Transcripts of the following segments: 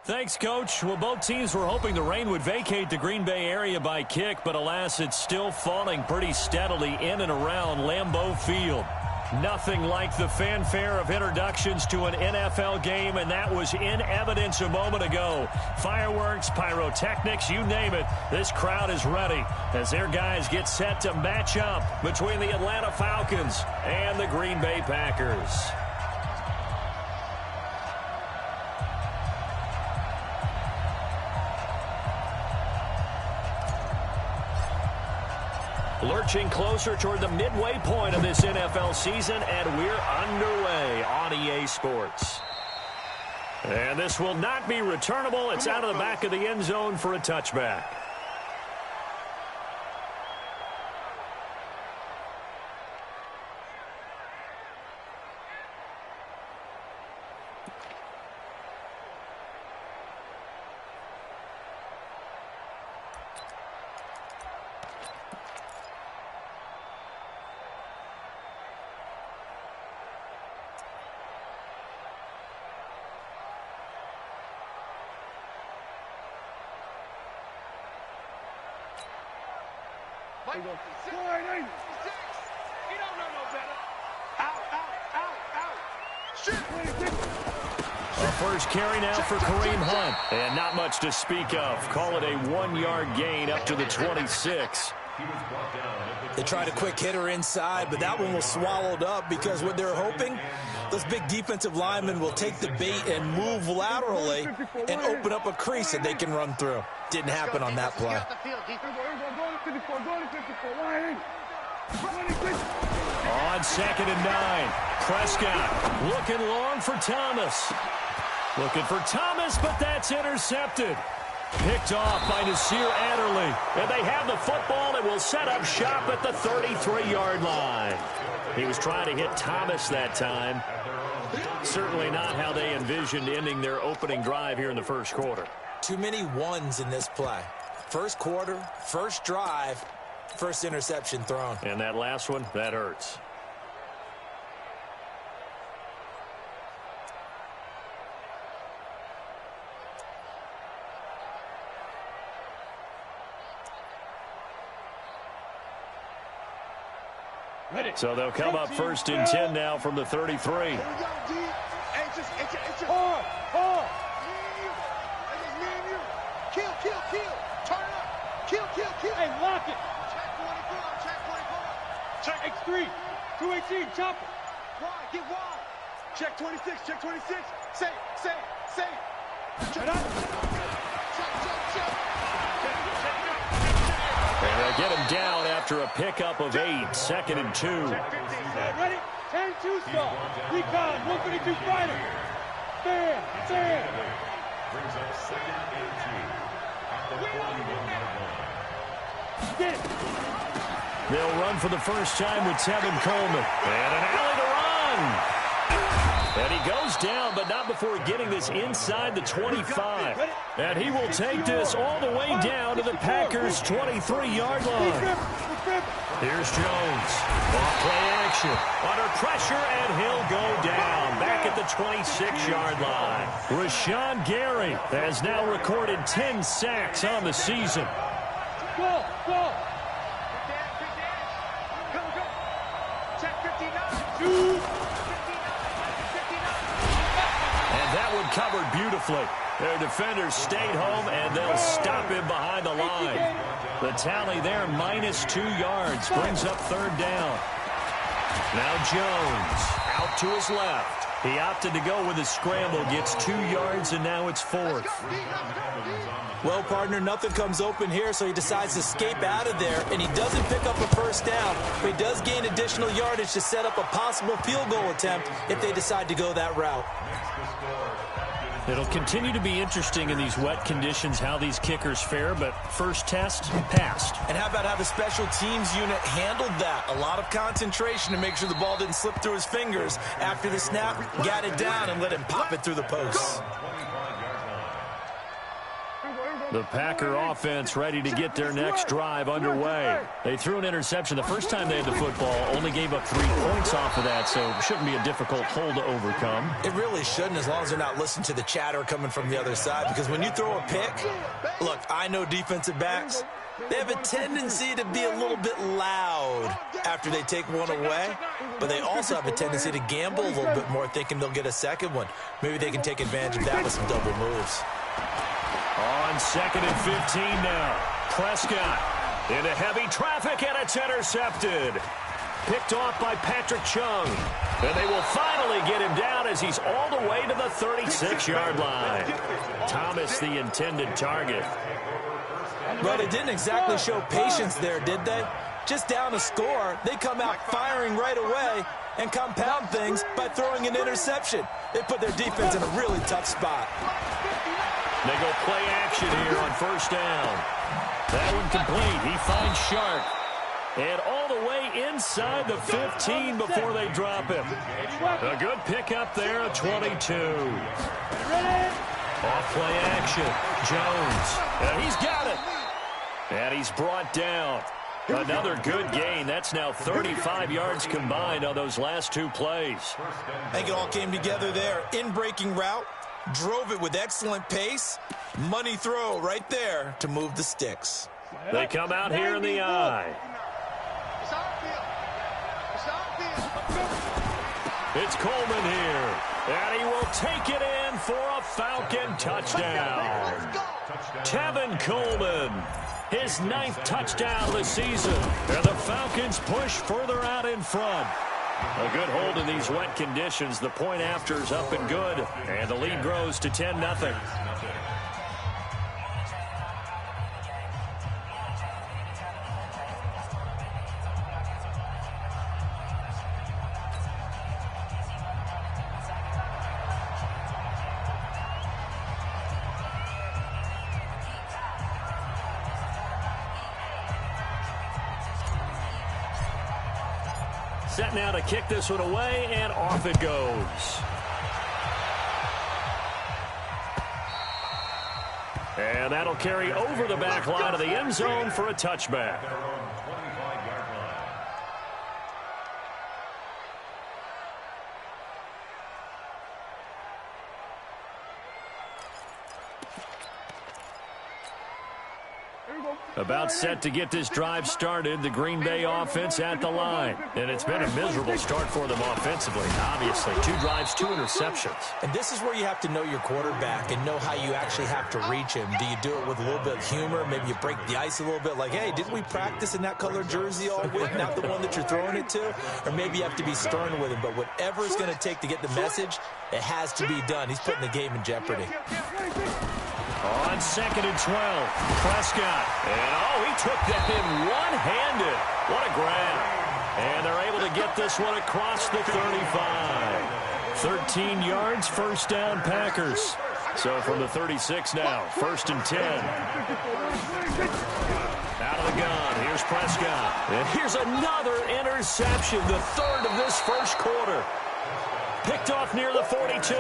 Thanks, Coach. Well, both teams were hoping the rain would vacate the Green Bay area by kick, but alas, it's still falling pretty steadily in and around Lambeau Field. Nothing like the fanfare of introductions to an NFL game, and that was in evidence a moment ago. Fireworks, pyrotechnics, you name it. This crowd is ready as their guys get set to match up between the Atlanta Falcons and the Green Bay Packers. Lurching closer toward the midway point of this NFL season, and we're underway on EA Sports. And this will not be returnable. It's out of the back of the end zone for a touchback. He don't know no better. Out. Shit. A first carry now for Kareem Hunt. And not much to speak of. Call it a 1-yard gain up to the 26. They tried a quick hitter inside, but that one was swallowed up because what they're hoping, those big defensive linemen will take the bait and move laterally and open up a crease that they can run through. Didn't happen on that play. On 2nd and 9, Prescott looking long for Thomas. Looking for Thomas, but that's intercepted. Picked off by Nasir Adderley. And they have the football and will set up shop at the 33-yard line. He was trying to hit Thomas that time. Certainly not how they envisioned ending their opening drive here in the first quarter. Too many ones in this play. First quarter, first drive, first interception thrown. And that last one, that hurts. So they'll come up 1st and 10 now from the 33. Hey, just hard. Kill. Turn it up. Kill. Hey, lock it. Check 24. Check X3. 218, chopper. Wide, get wide. Check 26. Say. Shut up. Check. And they get him down after a pickup of 8, 2nd and 2. Ready? 10-2 stop. Recon, 152 fighter. Stand. Brings up 2nd and 2. Get it. They'll run for the first time with Tevin Coleman. And an alley to run. And he goes down, but not before getting this inside the 25. And he will take this all the way down to the Packers' 23-yard line. Here's Jones. Off-play action. Under pressure, and he'll go down. Back at the 26-yard line. Rashawn Gary has now recorded 10 sacks on the season. Go. Check 59. Two. That one covered beautifully. Their defenders stayed home, and they'll stop him behind the line. The tally there, -2 yards, brings up 3rd down. Now Jones out to his left. He opted to go with a scramble, gets 2 yards, and now it's 4th. Well, partner, nothing comes open here, so he decides to escape out of there, and he doesn't pick up a first down, but he does gain additional yardage to set up a possible field goal attempt if they decide to go that route. It'll continue to be interesting in these wet conditions how these kickers fare, but first test, passed. And how about how the special teams unit handled that? A lot of concentration to make sure the ball didn't slip through his fingers. After the snap, got it down and let him pop it through the posts. The Packer offense ready to get their next drive underway. They threw an interception the first time they had the football, only gave up 3 points off of that, so it shouldn't be a difficult hole to overcome. It really shouldn't, as long as they're not listening to the chatter coming from the other side, because when you throw a pick, look, I know defensive backs, they have a tendency to be a little bit loud after they take one away, but they also have a tendency to gamble a little bit more, thinking they'll get a second one. Maybe they can take advantage of that with some double moves. On 2nd and 15 now. Prescott into heavy traffic, and it's intercepted. Picked off by Patrick Chung. And they will finally get him down as he's all the way to the 36-yard line. Thomas, the intended target. Well, they didn't exactly show patience there, did they? Just down a score, they come out firing right away and compound things by throwing an interception. They put their defense in a really tough spot. They go play action here on first down. That one complete. He finds Sharp. And all the way inside the 15 before they drop him. A good pickup there at 22. Off play action. Jones. And he's got it. And he's brought down. Another good gain. That's now 35 yards combined on those last 2 plays. I think it all came together there. In-breaking route. Drove it with excellent pace. Money throw right there to move the sticks. They come out here in the eye. It's Coleman here. And he will take it in for a Falcon touchdown. Tevin Coleman, his 9th touchdown of the season. And the Falcons push further out in front. A good hold in these wet conditions. The point after is up and good. And the lead grows to 10-0. Set now to kick this one away, and off it goes. And that'll carry over the back line of the end zone for a touchback. About set to get this drive started, the Green Bay offense at the line. And it's been a miserable start for them offensively, obviously. 2 drives, 2 interceptions. And this is where you have to know your quarterback and know how you actually have to reach him. Do you do it with a little bit of humor? Maybe you break the ice a little bit, like, hey, didn't we practice in that color jersey all week, not the one that you're throwing it to? Or maybe you have to be stern with him. But whatever it's going to take to get the message, it has to be done. He's putting the game in jeopardy. On 2nd and 12, Prescott. And, he took that in one-handed. What a grab. And they're able to get this one across the 35. 13 yards, first down, Packers. So from the 36 now, 1st and 10. Out of the gun, here's Prescott. And here's another interception, the 3rd of this first quarter. Picked off near the 42.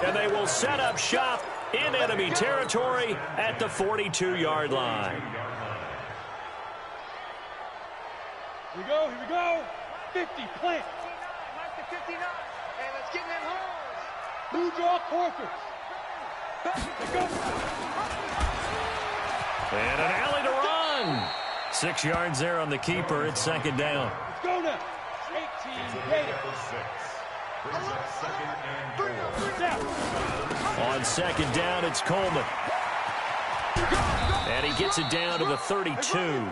And they will set up shop in enemy territory at the 42-yard line. Here we go. 50, plant. 59. Hey, let's get in them holes. Blue draw quarters. Let's go. And an alley to run. 6 yards there on the keeper. It's 2nd down. Let's go now. 18, Gator. On 2nd down, it's Coleman. And he gets it down to the 32.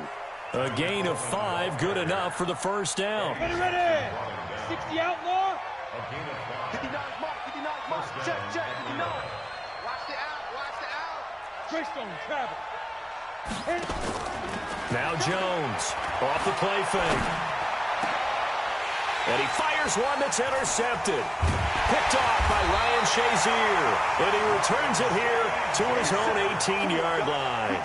A gain of 5, good enough for the first down. Ready. 60 outlaw. 59 mark, 59 mark. Check, 59. Watch the out. Greystone travel. Now Jones off the play fake. And he fires one that's intercepted. Picked off by Ryan Shazier. And he returns it here to his own 18-yard line.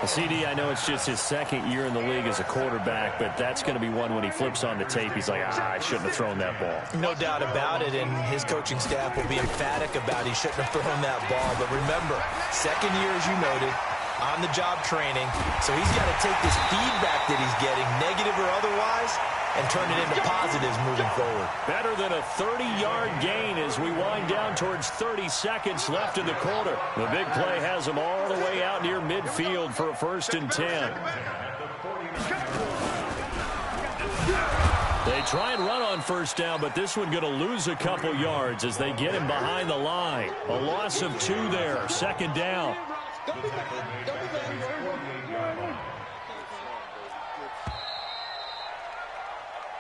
CD, I know it's just his second year in the league as a quarterback, but that's going to be one when he flips on the tape. He's like, I shouldn't have thrown that ball. No doubt about it, and his coaching staff will be emphatic about he shouldn't have thrown that ball. But remember, second year, as you noted, on-the-job training, so he's got to take this feedback that he's getting, negative or otherwise, and turn it into positives moving forward. Better than a 30-yard gain as we wind down towards 30 seconds left in the quarter. The big play has him all the way out near midfield for a 1st and 10. They try and run on 1st down, but this one going to lose a couple yards as they get him behind the line. A loss of 2 there, 2nd down.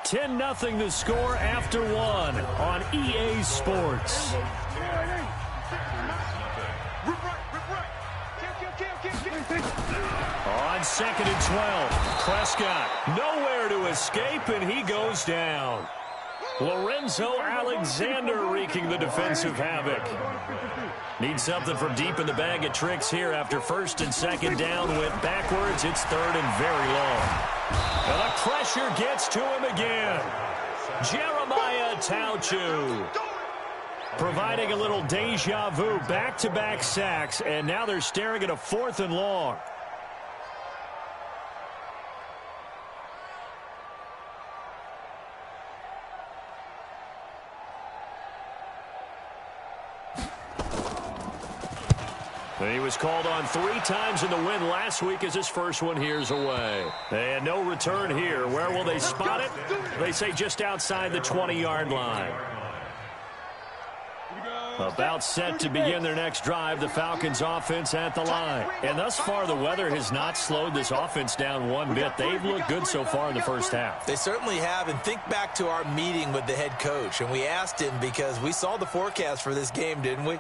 10-0 the score after 1 on EA Sports. On 2nd and 12, Prescott nowhere to escape, and he goes down. Lorenzo Alexander wreaking the defensive havoc. Needs something from deep in the bag of tricks here after 1st and 2nd down. Went backwards. It's 3rd and very long. And the pressure gets to him again. Jeremiah Tauchu providing a little deja vu. Back-to-back sacks, and now they're staring at a 4th and long. He was called on 3 times in the win last week as his first one here's away. And no return here. Where will they spot it? They say just outside the 20-yard line. About set to begin their next drive, the Falcons offense at the line. And thus far, the weather has not slowed this offense down one bit. They've looked good so far in the first half. They certainly have, and think back to our meeting with the head coach, and we asked him because we saw the forecast for this game, didn't we?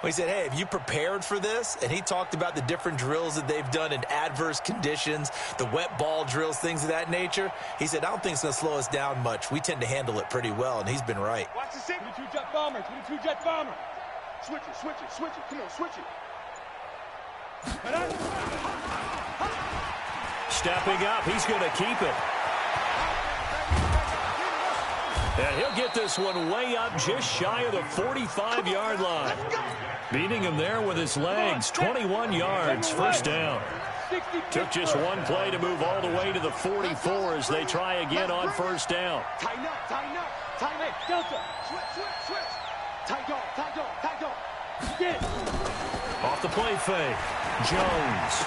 We said, hey, have you prepared for this? And he talked about the different drills that they've done in adverse conditions, the wet ball drills, things of that nature. He said, I don't think it's going to slow us down much. We tend to handle it pretty well, and he's been right. Watch the 22 jet bomber, 22 jet bomber. Switch it, switch it, switch it. Come on, switch it. Stepping up, he's going to keep it. And he'll get this one way up just shy of the 45-yard line. Beating him there with his legs, 21 yards, 1st down. Took just one play to move all the way to the 44 as they try again on 1st down. Tighten up, tighten up, tighten up. Delta. Switch, switch, switch. Tight dog, tight dog, tight dog. Get. Off the play fake, Jones.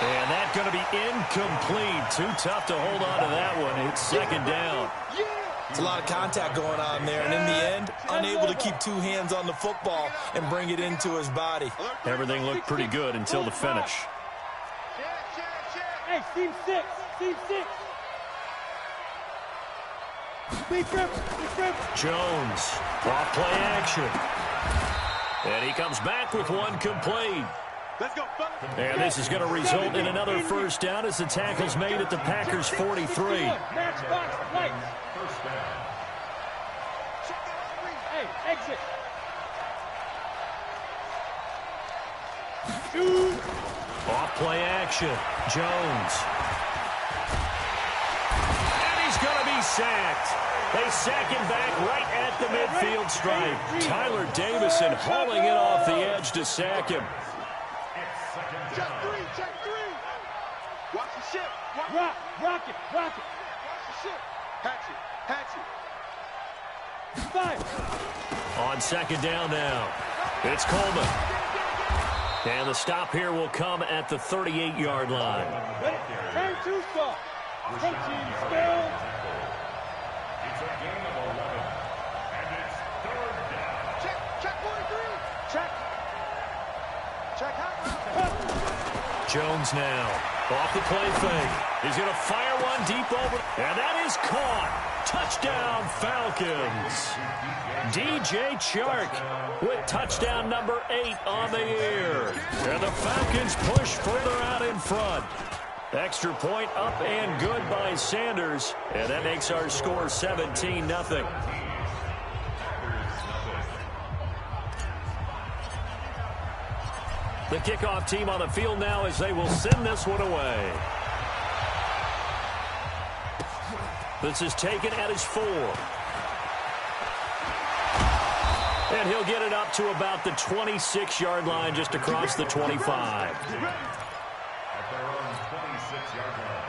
And that's going to be incomplete. Too tough to hold on to that one. It's 2nd down. It's a lot of contact going on there, and in the end, unable to keep 2 hands on the football and bring it into his body. Everything looked pretty good until the finish. Hey, team 6, team 6. Big rip, big rip. Jones, off play action. And he comes back with one complete. Let's go, and this is going to result in another 1st down as the tackle's made at the Packers' 43. Matchbox, lights. Hey, exit. Shoot. Off play action. Jones. And he's going to be sacked. They sack him back right at the midfield stripe. Tyler Davison hauling it off the edge to sack him. Check 3, check 3. Watch the ship. Rock it. Watch the ship. Hatch it. Fire. On 2nd down now, it's Coleman. And the stop here will come at the 38-yard line. Ready? Turn 2 stop. Coaching spell. It's a game of 11, and it's 3rd down. Check 43. Check hot. Jones now, off the play fake. He's going to fire one deep over, and that is caught. Touchdown, Falcons. DJ Chark with touchdown number 8 on the year. And the Falcons push further out in front. Extra point up and good by Sanders. And that makes our score 17-0. The kickoff team on the field now as they will send this one away. This is taken at his 4. And he'll get it up to about the 26-yard line, just across the 25. At their own 26-yard line.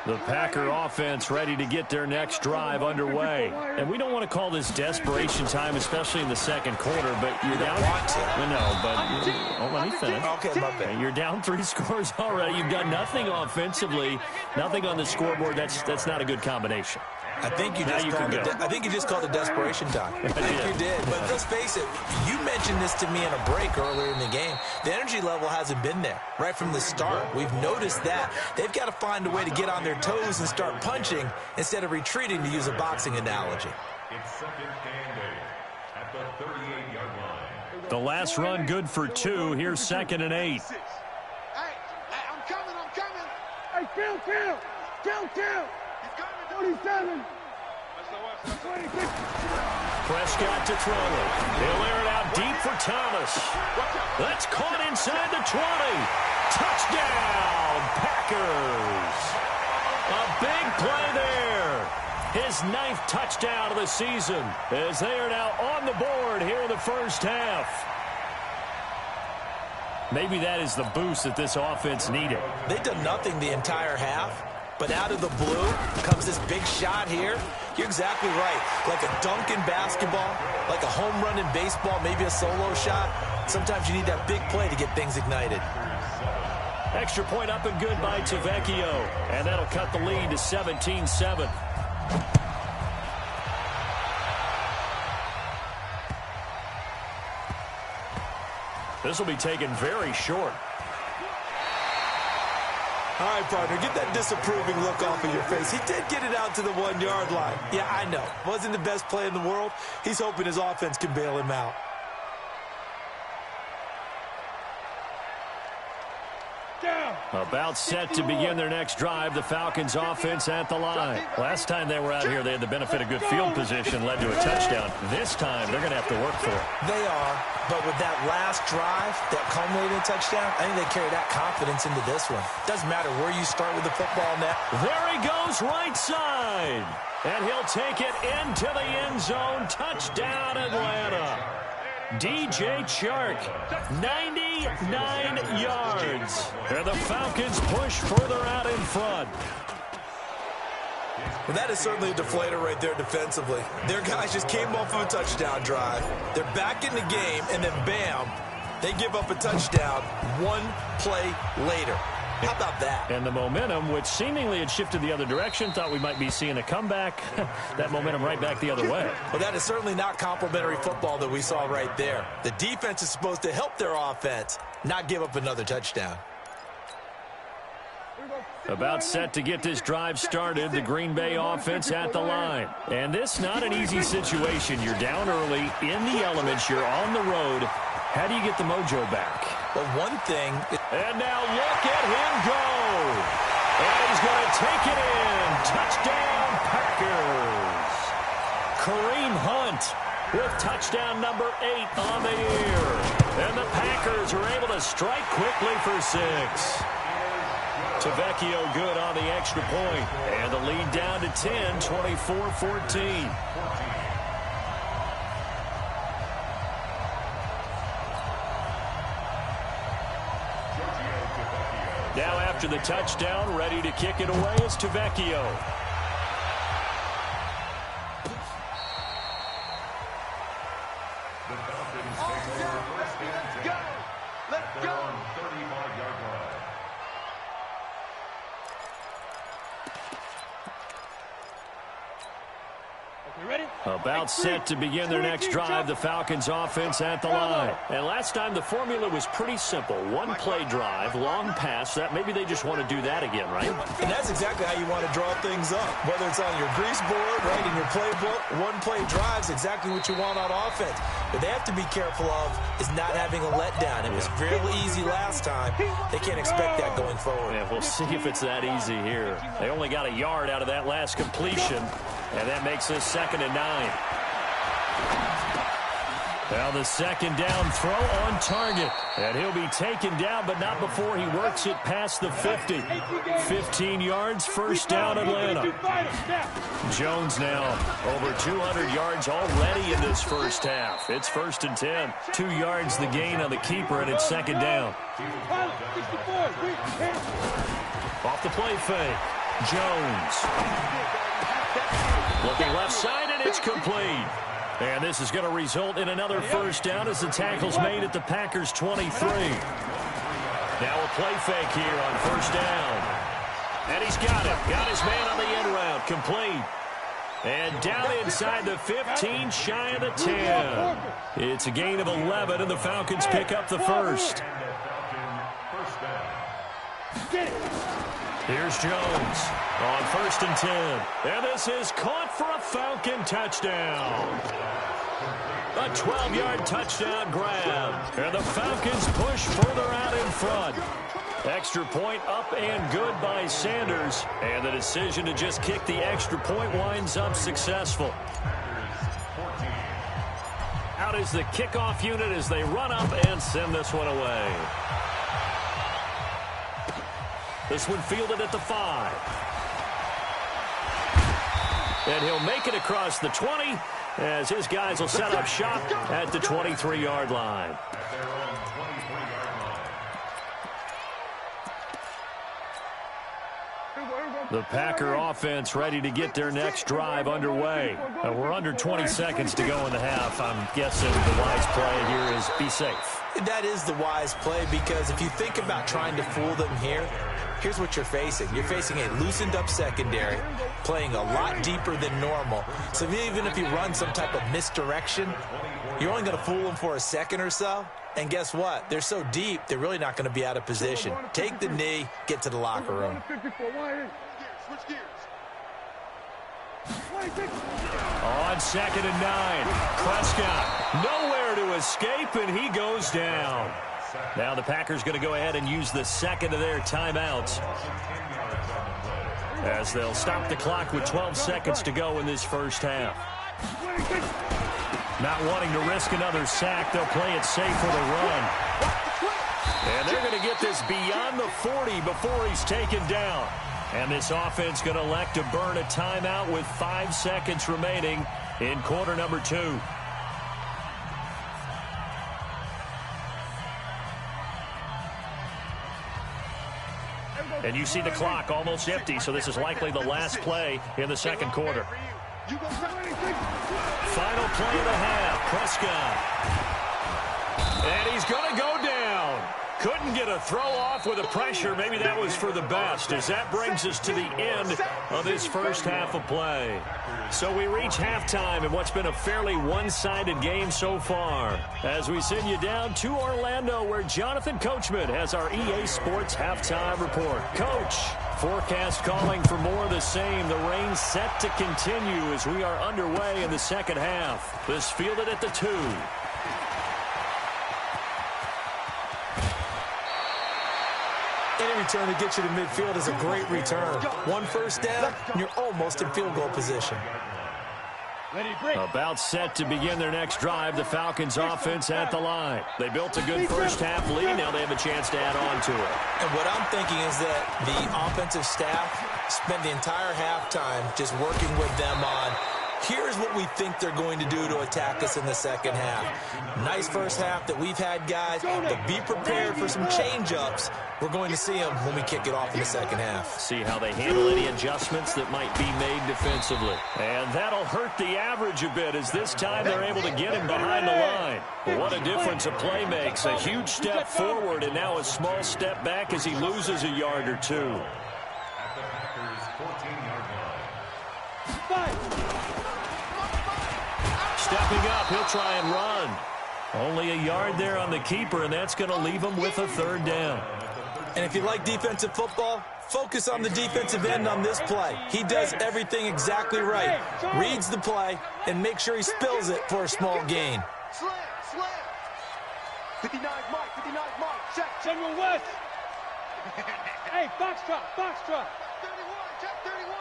The Packer offense ready to get their next drive underway. And we don't want to call this desperation time, especially in the second quarter, but you're down. Let me finish. Okay, my bad. You're down 3 scores already. You've done nothing offensively, nothing on the scoreboard. That's not a good combination. I think you just called it desperation time. I think you did. But let's face it, you mentioned this to me in a break earlier in the game. The energy level hasn't been there right from the start. We've noticed that. They've got to find a way to get on their toes and start punching instead of retreating, to use a boxing analogy. It's second and 8 at the 38-yard line. The last run good for 2. Here's second and 8. Hey, I'm coming. Hey, count. He's coming. 47. 26. Prescott to throw it. He'll air it out deep for Thomas. That's caught inside the 20. Touchdown, Packers. A big play there. His 9th touchdown of the season as they are now on the board here in the first half. Maybe that is the boost that this offense needed. They've done nothing the entire half. But out of the blue comes this big shot here. You're exactly right. Like a dunk in basketball, like a home run in baseball, maybe a solo shot. Sometimes you need that big play to get things ignited. Extra point up and good by Tavecchio. And that'll cut the lead to 17-7. This will be taken very short. All right, partner, get that disapproving look off of your face. He did get it out to the 1-yard line. Yeah, I know. Wasn't the best play in the world. He's hoping his offense can bail him out. About set to begin their next drive, the Falcons offense at the line. Last time they were out here, they had the benefit of good field position, led to a touchdown. This time, they're going to have to work for it. They are, but with that last drive that culminated in a touchdown, I think they carry that confidence into this one. Doesn't matter where you start with the football net. There he goes, right side. And he'll take it into the end zone. Touchdown, Atlanta. DJ Chark, 99 yards. And the Falcons push further out in front. Well, that is certainly a deflator right there defensively. Their guys just came off of a touchdown drive. They're back in the game, and then bam, they give up a touchdown 1 play later. How about that? And the momentum, which seemingly had shifted the other direction, thought we might be seeing a comeback. That momentum right back the other way. Well, that is certainly not complimentary football that we saw right there. The defense is supposed to help their offense, not give up another touchdown. About set to get this drive started, the Green Bay offense at the line. And this not an easy situation. You're down early, in the elements, you're on the road. How do you get the mojo back? Well, one thing... And now look at him go. And he's going to take it in. Touchdown, Packers. Kareem Hunt with touchdown number 8 on the year. And the Packers are able to strike quickly for 6. Tavecchio good on the extra point. And the lead down to 10, 24-14. Now after the touchdown, ready to kick it away is Tavecchio. The Falcons take over first and 10. Let's go. 35-yard line. About set to begin their next drive, the Falcons offense at the line. And last time the formula was pretty simple. 1 play drive, long pass. That maybe they just want to do that again, right? And that's exactly how you want to draw things up. Whether it's on your grease board, right, in your playbook, 1 play drive's exactly what you want on offense. But they have to be careful of is not having a letdown. It was fairly easy last time. They can't expect that going forward. Yeah, we'll see if it's that easy here. They only got a yard out of that last completion. And that makes this 2nd and 9. Now the second down throw on target. And he'll be taken down, but not before he works it past the 50. 15 yards, first down Atlanta. Jones now over 200 yards already in this first half. It's 1st and 10. 2 yards the gain on the keeper, and it's second down. Off the play fake. Jones. Looking left side, and it's complete. And this is going to result in another first down as the tackle's made at the Packers' 23. Now a play fake here on first down. And he's got it. Got his man on the end route. Complete. And down inside the 15, shy of the 10. It's a gain of 11, and the Falcons pick up the first. Here's Jones on 1st and 10. And this is caught for a Falcon touchdown. A 12-yard touchdown grab. And the Falcons push further out in front. Extra point up and good by Sanders. And the decision to just kick the extra point winds up successful. Out is the kickoff unit as they run up and send this one away. This one fielded at the 5. And he'll make it across the 20 as his guys will set up shop at the 23-yard line. The Packer offense ready to get their next drive underway. We're under 20 seconds to go in the half. I'm guessing the wise play here is be safe. That is the wise play, because if you think about trying to fool them here, here's what you're facing. You're facing a loosened-up secondary, playing a lot deeper than normal. So even if you run some type of misdirection, you're only going to fool them for a second or so. And guess what? They're so deep, they're really not going to be out of position. Take the knee, get to the locker room. Switch gears. On 2nd and 9, Prescott nowhere to escape, and he goes down. Now the Packers going to go ahead and use the second of their timeouts as they'll stop the clock with 12 seconds to go in this first half. Not wanting to risk another sack, they'll play it safe for the run. And they're going to get this beyond the 40 before he's taken down. And this offense going to elect to burn a timeout with 5 seconds remaining in quarter number 2. And you see the clock almost empty, so this is likely the last play in the second quarter. Final play of the half, Prescott. And he's going to go down. Couldn't get a throw off with the pressure. Maybe that was for the best, as that brings us to the end of this first half of play. So we reach halftime in what's been a fairly one-sided game so far, as we send you down to Orlando, where Jonathan Coachman has our EA Sports halftime report. Coach, forecast calling for more of the same. The rain set to continue as we are underway in the second half. This fielded at the 2. Any return to get you to midfield is a great return. One first down, and you're almost in field goal position. About set to begin their next drive, the Falcons offense at the line. They built a good first half lead. Now they have a chance to add on to it. And what I'm thinking is that the offensive staff spent the entire halftime just working with them on, here's what we think they're going to do to attack us in the second half. Nice first half that we've had, guys, but be prepared for some change-ups. We're going to see them when we kick it off in the second half. See how they handle any adjustments that might be made defensively. And that'll hurt the average a bit, as this time they're able to get him behind the line. But what a difference a play makes. A huge step forward and now a small step back as he loses a yard or two. At the Packers' 14-yard line. Stepping up, he'll try and run. Only a yard there on the keeper, and that's going to leave him with a third down. And if you like defensive football, focus on the defensive end on this play. He does everything exactly right. Reads the play and makes sure he spills it for a small gain. Slam. 59 Mike, 59 Mike. Check. General West. Hey, Foxtrot. 31, check 31.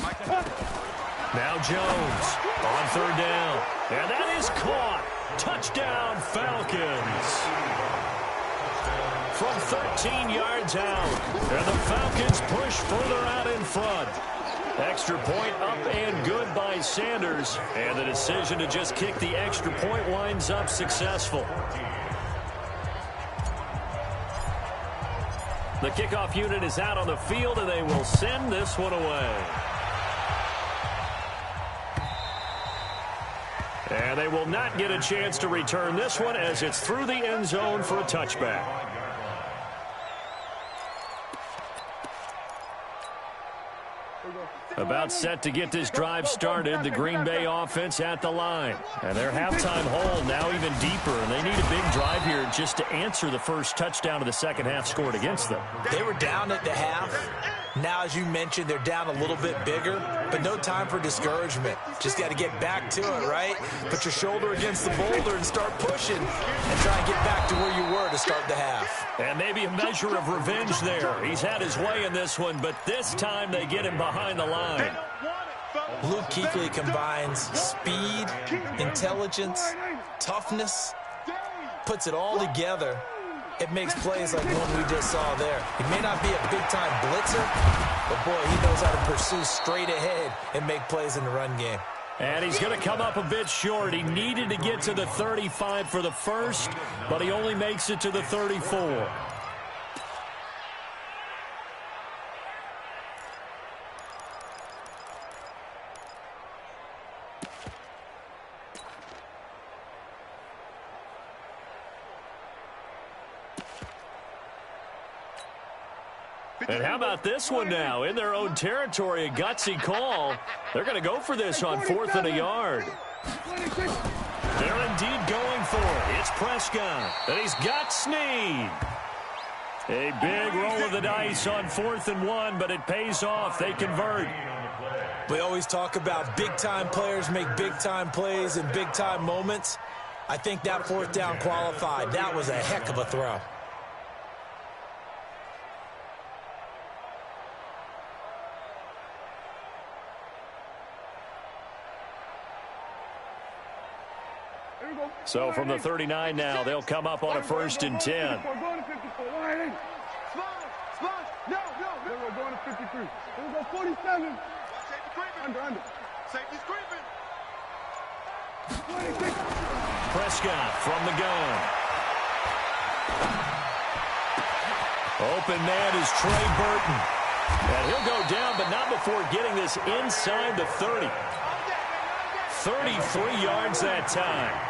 Mike. Now Jones on third down. And that is caught. Touchdown, Falcons. From 13 yards out. And the Falcons push further out in front. Extra point up and good by Sanders. And the decision to just kick the extra point winds up successful. The kickoff unit is out on the field, and they will send this one away. And they will not get a chance to return this one as it's through the end zone for a touchback. About set to get this drive started, the Green Bay offense at the line. And their halftime hole now even deeper, and they need a big drive here just to answer the first touchdown of the second half scored against them. They were down at the half. Now, as you mentioned, they're down a little bit bigger, but no time for discouragement. Just got to get back to it, right? Put your shoulder against the boulder and start pushing and try and get back to where you were to start the half. And maybe a measure of revenge there. He's had his way in this one, but this time they get him behind the line. Luke Kuechly combines speed, intelligence, toughness, puts it all together. It makes plays like one we just saw there. He may not be a big-time blitzer, but, boy, he knows how to pursue straight ahead and make plays in the run game. And he's going to come up a bit short. He needed to get to the 35 for the first, but he only makes it to the 34. And how about this one now? In their own territory, a gutsy call. They're going to go for this on 4th and a yard. They're indeed going for it. It's Prescott, and he's got Snead. A big roll of the dice on 4th and 1, but it pays off. They convert. We always talk about big-time players make big-time plays in big-time moments. I think that 4th down qualified. That was a heck of a throw. So from the 39 now, they'll come up on a 1st and 10. We're going to 54. No. We're going to 53. We're going to 47. Under. Safety's creeping. 26. Prescott from the gun. Open man is Trey Burton. And he'll go down, but not before getting this inside the 30. 33 yards that time.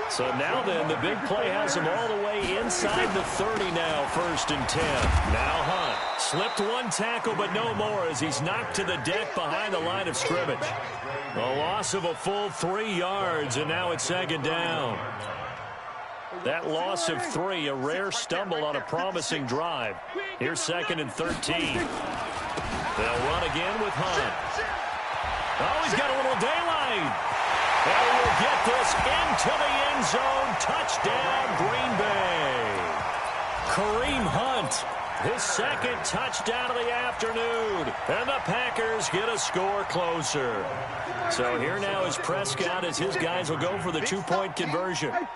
So now then, the big play has him all the way inside the 30 now, 1st and 10. Now Hunt slipped one tackle, but no more as he's knocked to the deck behind the line of scrimmage. A loss of a full 3 yards, and now it's 2nd down. That loss of 3, a rare stumble on a promising drive. Here's 2nd and 13. They'll run again with Hunt. Oh, he's got a little daylight. And we'll get this into the end zone. Touchdown, Green Bay. Kareem Hunt, his 2nd touchdown of the afternoon. And the Packers get a score closer. So here now is Prescott as his guys will go for the 2-point conversion. From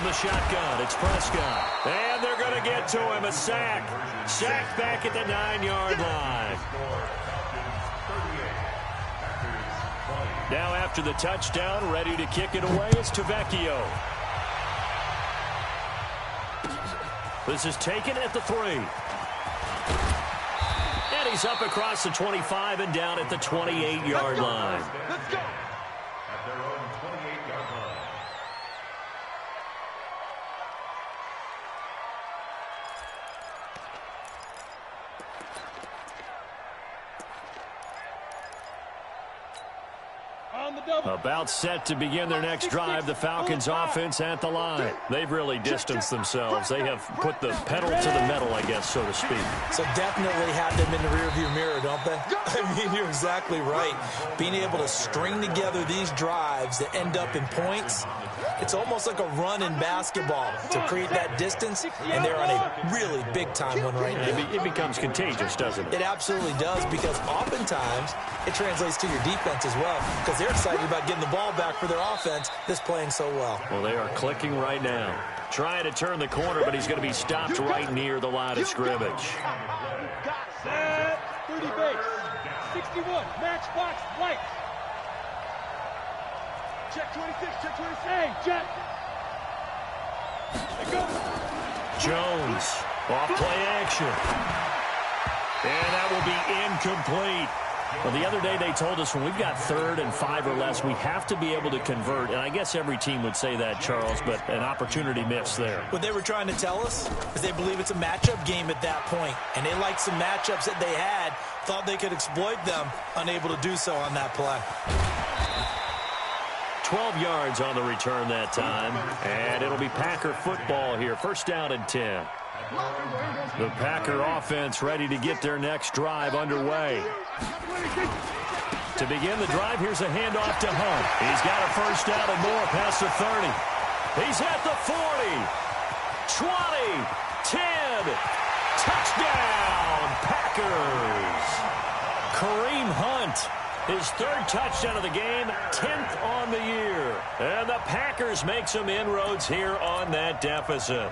the shotgun, it's Prescott. And they're going to get to him, a sack. Sack back at the 9-yard line. Now after the touchdown, ready to kick it away, it's Tavecchio. This is taken at the 3. And he's up across the 25 and down at the 28-yard line. Let's go. At their own 28-yard line. About set to begin their next drive, the Falcons offense at the line. They've really distanced themselves. They have put the pedal to the metal, I guess, so to speak. So definitely have them in the rearview mirror, don't they? I mean, you're exactly right. Being able to string together these drives that end up in points, It's almost like a run in basketball to create that distance, and they're on a really big-time one right now. It becomes contagious, doesn't it? It absolutely does, because oftentimes it translates to your defense as well, because they're excited about getting the ball back for their offense that's playing so well. Well, they are clicking right now. Trying to turn the corner, but he's going to be stopped right near the line of scrimmage. Set 30 base. 61. Matchbox white. Check 26. Check 26. Hey, check. There go. Jones. Off play action. And that will be incomplete. Well, the other day they told us when we've got 3rd and 5 or less, we have to be able to convert. And I guess every team would say that, Charles, but an opportunity missed there. What they were trying to tell us is they believe it's a matchup game at that point. And they liked some matchups that they had, thought they could exploit them, unable to do so on that play. 12 yards on the return that time. And it'll be Packer football here. 1st down and 10. The Packer offense ready to get their next drive underway. To begin the drive, here's a handoff to Hunt. He's got a 1st down and more past the 30. He's at the 40, 20, 10. Touchdown, Packers. Kareem Hunt, his 3rd touchdown of the game, 10th on the year. And the Packers make some inroads here on that deficit.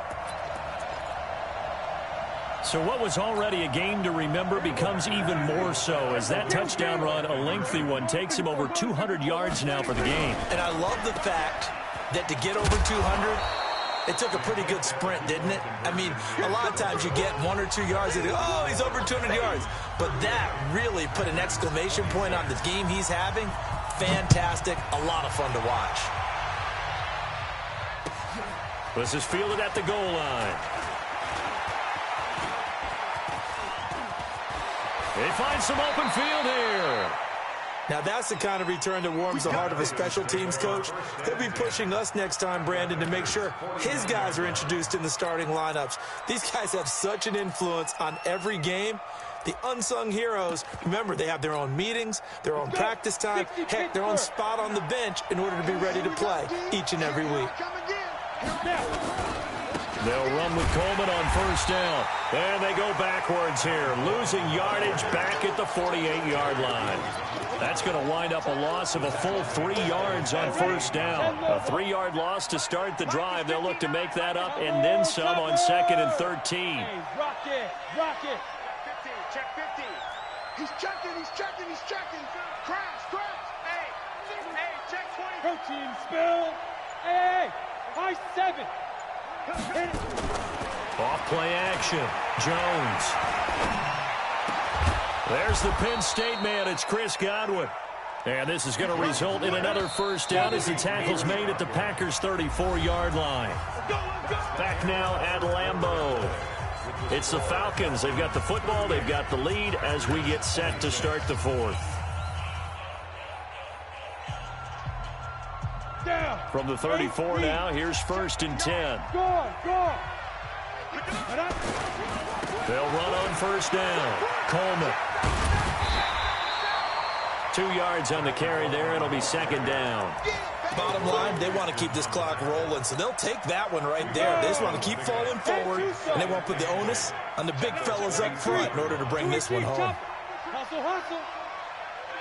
So what was already a game to remember becomes even more so as that touchdown run, a lengthy one, takes him over 200 yards now for the game. And I love the fact that to get over 200, it took a pretty good sprint, didn't it? I mean, a lot of times you get 1 or 2 yards and you go, oh, he's over 200 yards. But that really put an exclamation point on the game he's having. Fantastic. A lot of fun to watch. This is fielded at the goal line. They find some open field here. Now, that's the kind of return that warms the heart of a special teams coach. He'll be pushing us next time, Brandon, to make sure his guys are introduced in the starting lineups. These guys have such an influence on every game. The unsung heroes, remember, they have their own meetings, their own practice time, heck, their own spot on the bench in order to be ready to play each and every week. They'll run with Coleman on 1st down. And they go backwards here, losing yardage back at the 48-yard line. That's going to wind up a loss of a full 3 yards on 1st down. A 3-yard loss to start the drive. They'll look to make that up and then some on 2nd and 13. Rock it, rock it. 15, check 15. He's checking, he's checking, he's checking. Crash, crash. Hey, check 20. Protein spill. Hey, high 7. Off play action. Jones. There's the Penn State man. It's Chris Godwin. And this is going to result in another 1st down as the tackle's made at the Packers' 34-yard line. Back now at Lambeau. It's the Falcons. They've got the football. They've got the lead as we get set to start the 4th. From the 34 now, here's 1st and 10. They'll run on 1st down. Coleman. 2 yards on the carry there. It'll be 2nd down. Bottom line, they want to keep this clock rolling, so they'll take that one right there. They just want to keep falling forward, and they want to put the onus on the big fellas up front in order to bring this one home. Hustle, hustle.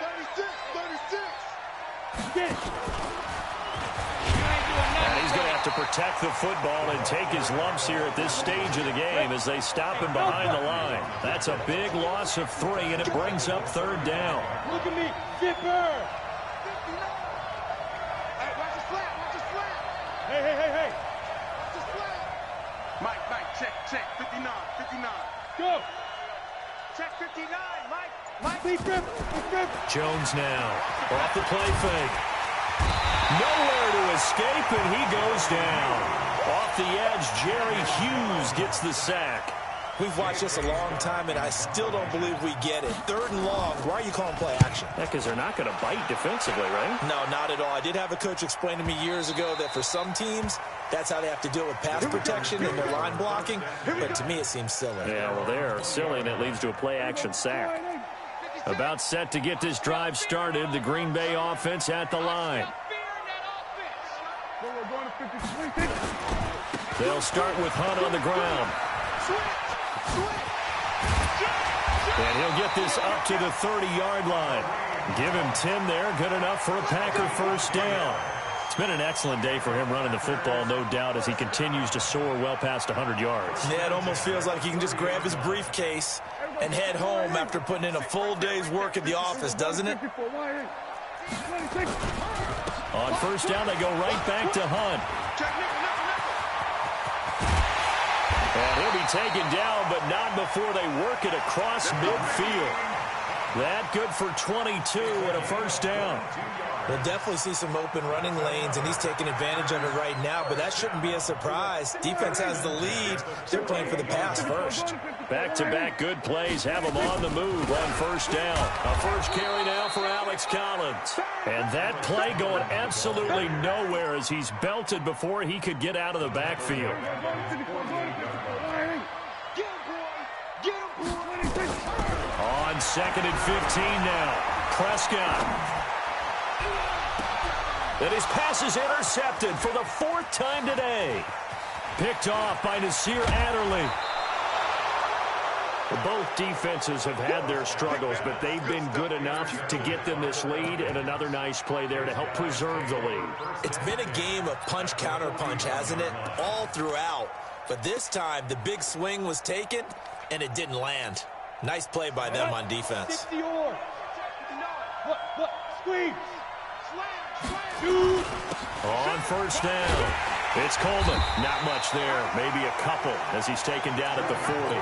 36, 36. Get it. And he's going to have to protect the football and take his lumps here at this stage of the game as they stop him behind the line. That's a big loss of 3, and it brings up 3rd down. Look at me, zipper. Hey, watch the flat, watch the flat. Hey. Watch the flat. Mike, check, 59, 59. Go. Check 59, Mike. Be grip. Jones now off the play fake. Nowhere to escape, and he goes down. Off the edge, Jerry Hughes gets the sack. We've watched this a long time, and I still don't believe we get it. 3rd and long. Why are you calling play action? Yeah, because they're not going to bite defensively, right? No, not at all. I did have a coach explain to me years ago that for some teams, that's how they have to deal with pass protection and their line blocking. But to me, it seems silly. Yeah, well, they're silly, and it leads to a play action sack. About set to get this drive started, the Green Bay offense at the line. We're going to They'll start with Hunt on the ground. And he'll get this up to the 30-yard line. Give him 10 there. Good enough for a Packer first down. It's been an excellent day for him running the football, no doubt, as he continues to soar well past 100 yards. Yeah, it almost feels like he can just grab his briefcase and head home after putting in a full day's work at the office, doesn't it? On first down, they go right back to Hunt. And he'll be taken down, but not before they work it across midfield. That good for 22 and a first down. We'll definitely see some open running lanes, and he's taking advantage of it right now, but that shouldn't be a surprise. Defense has the lead. They're playing for the pass first. Back-to-back good plays have him on the move on first down. A first carry now for Alex Collins. And that play going absolutely nowhere as he's belted before he could get out of the backfield. On 2nd and 15 now. Prescott. And his pass is intercepted for the 4th time today. Picked off by Nasir Adderley. Both defenses have had their struggles, but they've been good enough to get them this lead, and another nice play there to help preserve the lead. It's been a game of punch-counter-punch, hasn't it? All throughout. But this time, the big swing was taken, and it didn't land. Nice play by them on defense. Squeeze. On first down, it's Coleman. Not much there, maybe a couple as he's taken down at the 40.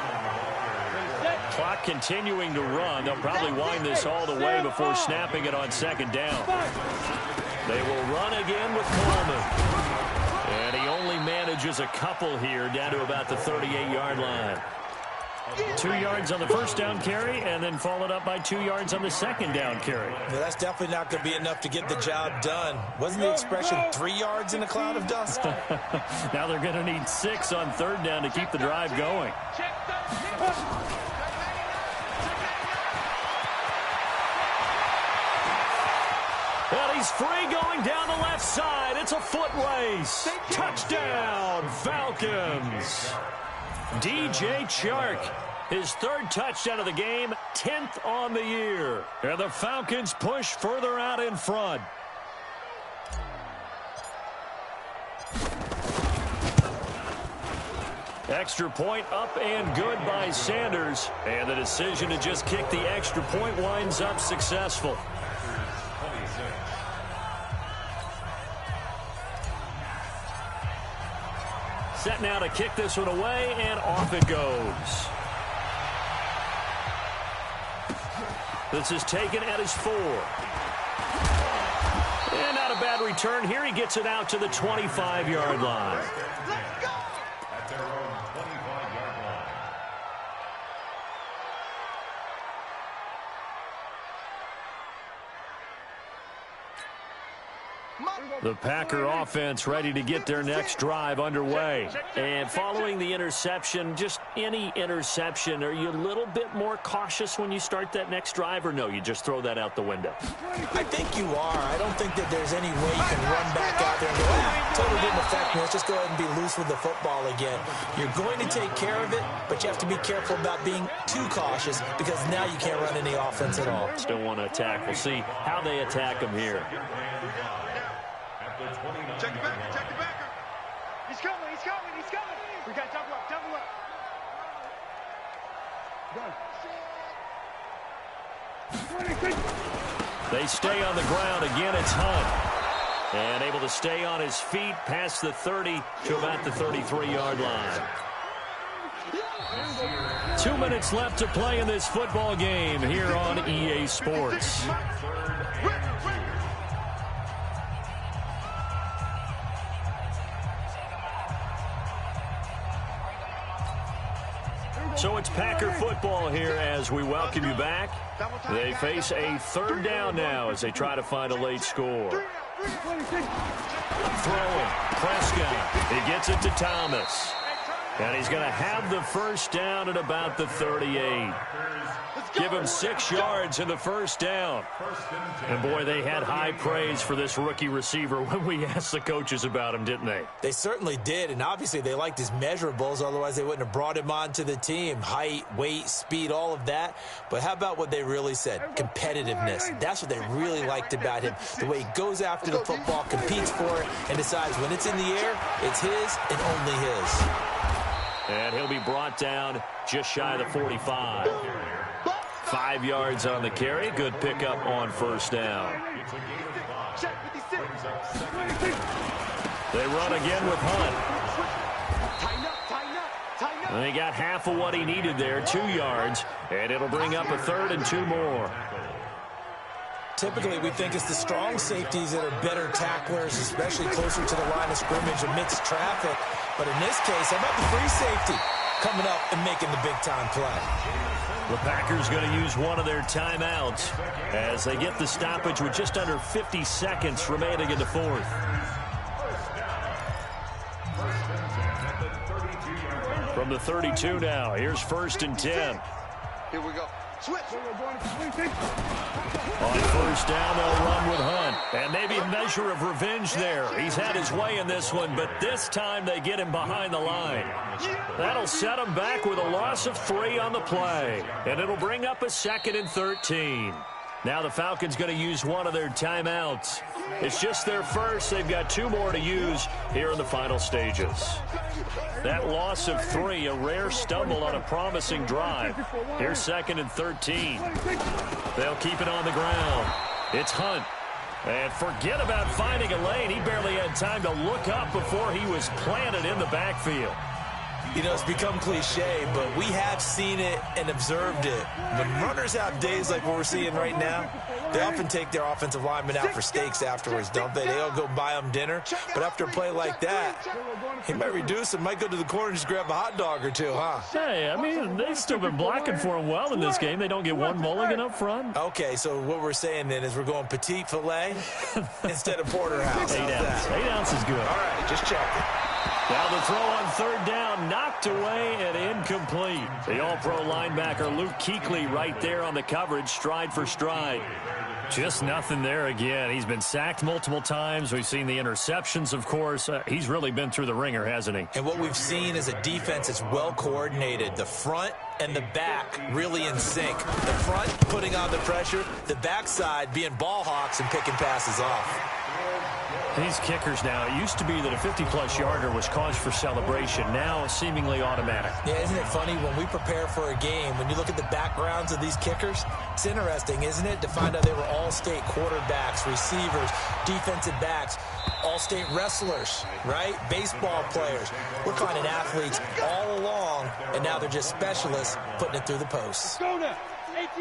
Clock continuing to run. They'll probably wind this all the way before snapping it on 2nd down. They will run again with Coleman. And he only manages a couple here down to about the 38-yard line. 2 yards on the first down carry, and then followed up by 2 yards on the 2nd down carry. Yeah, that's definitely not going to be enough to get the job done. Wasn't the expression 3 yards in a cloud of dust? Now they're going to need 6 on 3rd down to keep the drive going. And he's free going down the left side. It's a foot race. Touchdown, Falcons. DJ Chark, his 3rd touchdown of the game, 10th on the year. And the Falcons push further out in front. Extra point up and good by Sanders. And the decision to just kick the extra point winds up successful. Set now to kick this one away, and off it goes. This is taken at his 4. And not a bad return here. He gets it out to the 25-yard line. At their own 25-yard line. The Packer offense ready to get their next drive underway. And following the interception, just any interception, are you a little bit more cautious when you start that next drive, or no, you just throw that out the window? I think you are. I don't think that there's any way you can run back out there and go, totally didn't affect me. Let's just go ahead and be loose with the football again. You're going to take care of it, but you have to be careful about being too cautious because now you can't run any offense at all. Still want to attack. We'll see how they attack him here. Check the backer, check the backer. He's coming, he's coming, he's coming. We got double up, double up. They stay on the ground. Again, it's Hunt. And able to stay on his feet past the 30 to about the 33-yard line. 2 minutes left to play in this football game here on EA Sports. So it's Packer football here as we welcome you back. They face a 3rd down now as they try to find a late score. Throwing, Prescott. He gets it to Thomas. And he's going to have the first down at about the 38. Give him 6 yards in the first down. And, boy, they had high praise for this rookie receiver when we asked the coaches about him, didn't they? They certainly did, and obviously they liked his measurables. Otherwise, they wouldn't have brought him onto the team. Height, weight, speed, all of that. But how about what they really said? Competitiveness. That's what they really liked about him. The way he goes after the football, competes for it, and decides when it's in the air, it's his and only his. And he'll be brought down just shy of the 45. 5 yards on the carry. Good pickup on first down. They run again with Hunt. And they got half of what he needed there, 2 yards. And it'll bring up a 3rd and 2 more. Typically, we think it's the strong safeties that are better tacklers, especially closer to the line of scrimmage amidst traffic. But in this case, how about the free safety coming up and making the big-time play? The Packers going to use one of their timeouts as they get the stoppage with just under 50 seconds remaining in the 4th. From the 32 now, here's 1st and 10. Here we go. Switch. On first down, they'll run with Hunt. And maybe a measure of revenge there. He's had his way in this one, but this time they get him behind the line. That'll set him back with a loss of 3 on the play. And it'll bring up a 2nd and 13. Now the Falcons going to use one of their timeouts. It's just their first. They've got 2 more to use here in the final stages. That loss of 3, a rare stumble on a promising drive. Here's 2nd and 13. They'll keep it on the ground. It's Hunt. And forget about finding a lane. He barely had time to look up before he was planted in the backfield. You know, it's become cliche, but we have seen it and observed it. When runners have days like what we're seeing right now, they often take their offensive linemen out for steaks afterwards, don't they? They'll go buy them dinner. But after a play like that, he might reduce and might go to the corner and just grab a hot dog or 2, huh? Hey, I mean, they've still been blocking for him well in this game. They don't get one mulligan up front. Okay, so what we're saying then is we're going petite filet instead of porterhouse. 8 ounces. 8 ounces is good. All right, just checking. Now the throw on 3rd down, knocked away and incomplete. The all-pro linebacker Luke Kuechly right there on the coverage, stride for stride. Just nothing there again. He's been sacked multiple times. We've seen the interceptions, of course. He's really been through the ringer, hasn't he? And what we've seen is a defense that's well coordinated. The front and the back really in sync. The front putting on the pressure, the backside being ball hawks and picking passes off. These kickers now, it used to be that a 50-plus yarder was cause for celebration. Now, seemingly automatic. Yeah, isn't it funny? When we prepare for a game, when you look at the backgrounds of these kickers, it's interesting, isn't it, to find out they were all-state quarterbacks, receivers, defensive backs, all-state wrestlers, right? Baseball players. We're finding athletes all along, and now they're just specialists putting it through the posts.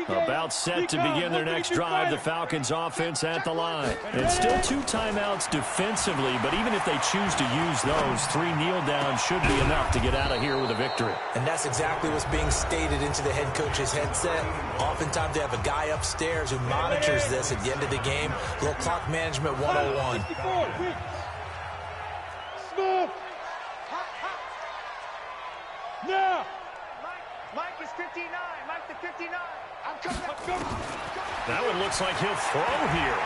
About set to begin their next drive, the Falcons offense at the line. And still 2 timeouts defensively, but even if they choose to use those, 3 kneel downs should be enough to get out of here with a victory. And that's exactly what's being stated into the head coach's headset. Oftentimes they have a guy upstairs who monitors this at the end of the game. A little clock management 101. Now! Mike is 59. Mike the 59. I'm coming up. That one looks like he'll throw here.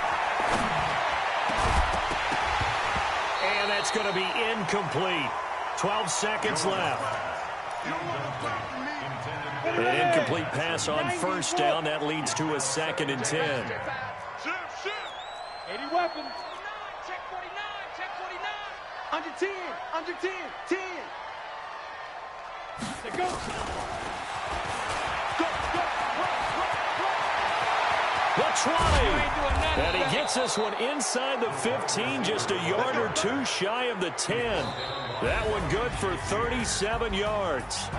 And that's going to be incomplete. 12 seconds left. An incomplete pass on first down. That leads to a 2nd and 10. Shoot, shoot. 80 weapons. Check 49. Check 49. Under 10. Under 10. 10. Let's go. The try, and he gets this one inside the 15, just a yard or 2 shy of the 10. That one good for 37 yards.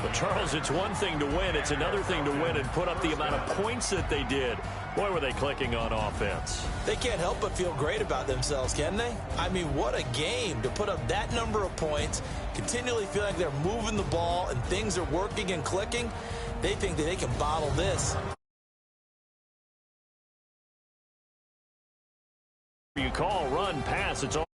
But, Charles, it's one thing to win. It's another thing to win and put up the amount of points that they did. Boy, were they clicking on offense. They can't help but feel great about themselves, can they? I mean, what a game to put up that number of points, continually feel like they're moving the ball and things are working and clicking. They think that they can bottle this. You call, run, pass. It's all